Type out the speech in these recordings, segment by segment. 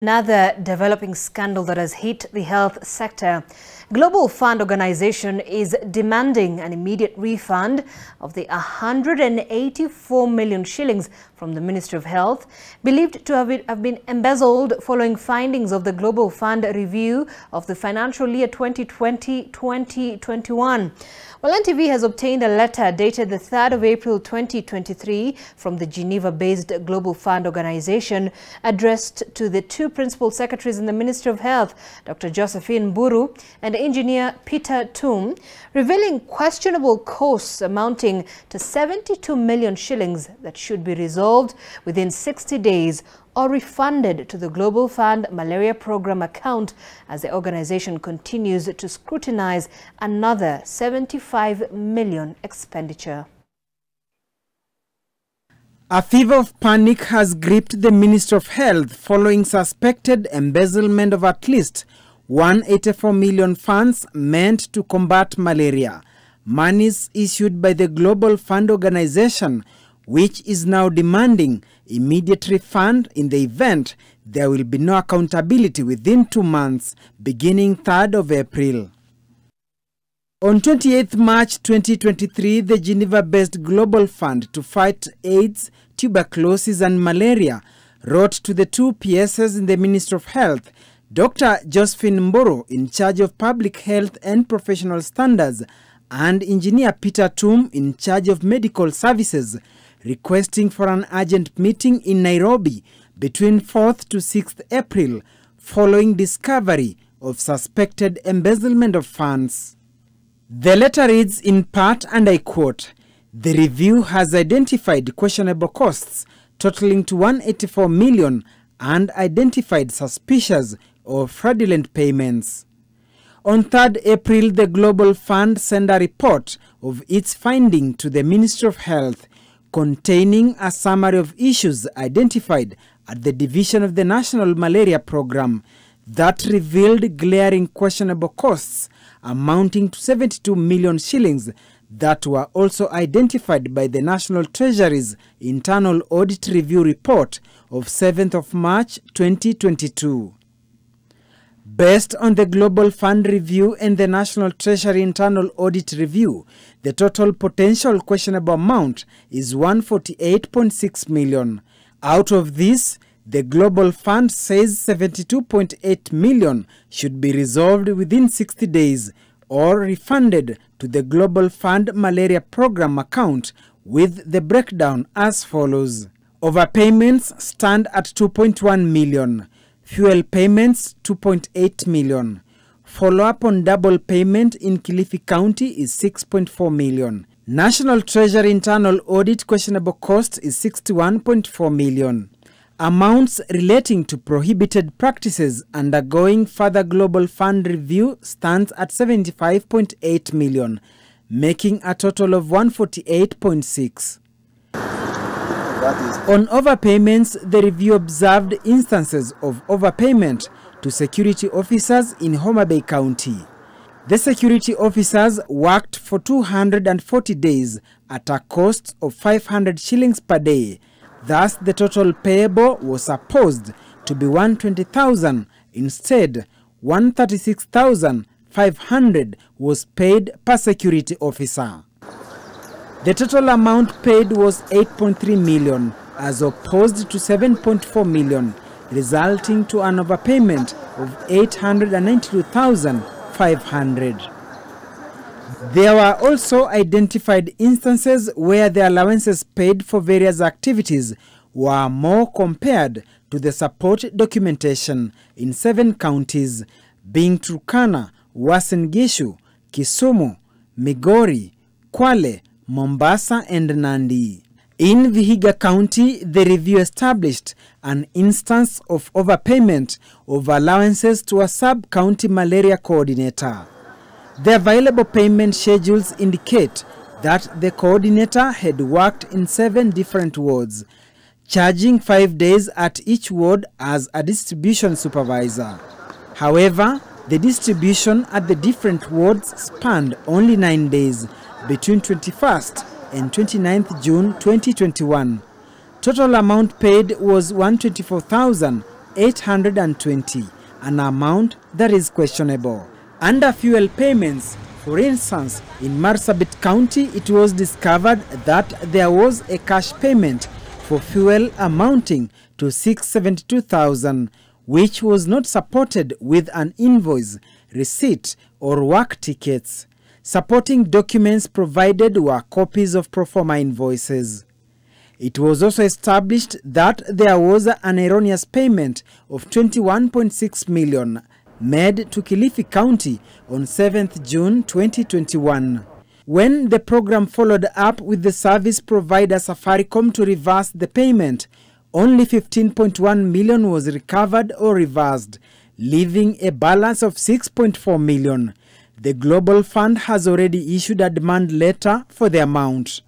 Another developing scandal that has hit the health sector. Global Fund Organization is demanding an immediate refund of the 184 million shillings from the Ministry of Health, believed to have been embezzled following findings of the Global Fund review of the financial year 2020-2021. Well, NTV has obtained a letter dated the 3rd of April 2023 from the Geneva-based Global Fund Organization addressed to the two principal secretaries in the Ministry of Health, Dr. Josephine Mburu and Engineer Peter Tum, revealing questionable costs amounting to 72 million shillings that should be resolved within 60 days or refunded to the Global Fund Malaria Program account as the organization continues to scrutinize another 75 million expenditure. A fever of panic has gripped the Ministry of Health following suspected embezzlement of at least 184 million funds meant to combat malaria, monies issued by the Global Fund Organization, which is now demanding immediate refund in the event there will be no accountability within 2 months, beginning 3rd of April. On 28 March 2023, the Geneva-based Global Fund to fight AIDS, tuberculosis and malaria wrote to the two PSs in the Ministry of Health, Dr. Josephine Mburu, in charge of Public Health and Professional Standards, and Engineer Peter Tum, in charge of Medical Services, requesting for an urgent meeting in Nairobi between 4th to 6th April following discovery of suspected embezzlement of funds. The letter reads in part, and I quote, "The review has identified questionable costs totaling to 184 million and identified suspicious or fraudulent payments." On 3rd April, the Global Fund sent a report of its finding to the Ministry of Health, containing a summary of issues identified at the division of the National Malaria Program that revealed glaring questionable costs amounting to 72 million shillings that were also identified by the National Treasury's Internal Audit Review report of 7th of March 2022. Based on the Global Fund Review and the National Treasury Internal Audit Review, the total potential questionable amount is 148.6 million. Out of this, the Global Fund says 72.8 million should be resolved within 60 days or refunded to the Global Fund Malaria Program account, with the breakdown as follows. Overpayments stand at 2.1 million. Fuel payments 2.8 million. Follow-up on double payment in Kilifi County is 6.4 million. National Treasury Internal Audit questionable cost is 61.4 million. Amounts relating to prohibited practices undergoing further Global Fund review stands at 75.8 million, making a total of 148.6. On overpayments, the review observed instances of overpayment to security officers in Homa Bay County. The security officers worked for 240 days at a cost of 500 shillings per day. Thus, the total payable was supposed to be 120,000. Instead, 136,500 was paid per security officer. The total amount paid was 8.3 million as opposed to 7.4 million, resulting to an overpayment of 892,500. There were also identified instances where the allowances paid for various activities were more compared to the support documentation in 7 counties, being Turkana, Uasin Gishu, Kisumu, Migori, Kwale, Mombasa and Nandi. In Vihiga County, the review established an instance of overpayment of allowances to a sub-county malaria coordinator. The available payment schedules indicate that the coordinator had worked in 7 different wards, charging 5 days at each ward as a distribution supervisor. However, the distribution at the different wards spanned only 9 days, between 21st and 29th June 2021. Total amount paid was 124,000 820, an amount that is questionable. Under fuel payments, for instance, in Marsabit County, it was discovered that there was a cash payment for fuel amounting to 672,000, which was not supported with an invoice, receipt, or work tickets. Supporting documents provided were copies of pro forma invoices. It was also established that there was an erroneous payment of 21.6 million made to Kilifi County on 7th June 2021. When the program followed up with the service provider Safaricom to reverse the payment, only 15.1 million was recovered or reversed, leaving a balance of 6.4 million. The Global Fund has already issued a demand letter for the amount.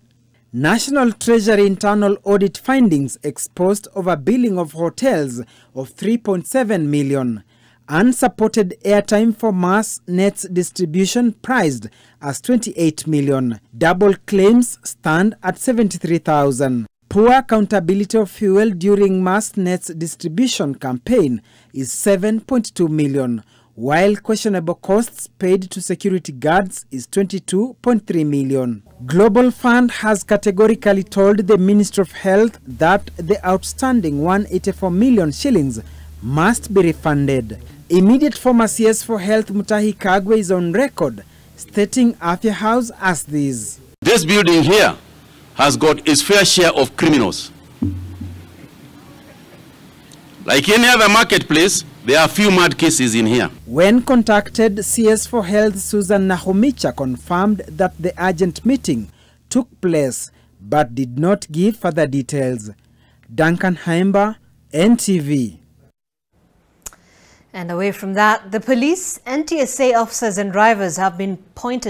National Treasury internal audit findings exposed overbilling of hotels of 3.7 million. Unsupported airtime for mass nets distribution priced as 28 million. Double claims stand at 73,000. Poor accountability of fuel during mass nets distribution campaign is 7.2 million, while questionable costs paid to security guards is 22.3 million. Global Fund has categorically told the Ministry of Health that the outstanding 184 million shillings must be refunded. Immediate former CS for Health Mutahi Kagwe is on record, stating Afya House as this. This building here has got its fair share of criminals. Like any other marketplace, there are few mad cases in here. When contacted, CS for Health Susan Nahumicha confirmed that the urgent meeting took place but did not give further details. Duncan Haimba, NTV. And away from that, the police, NTSA officers and drivers have been pointed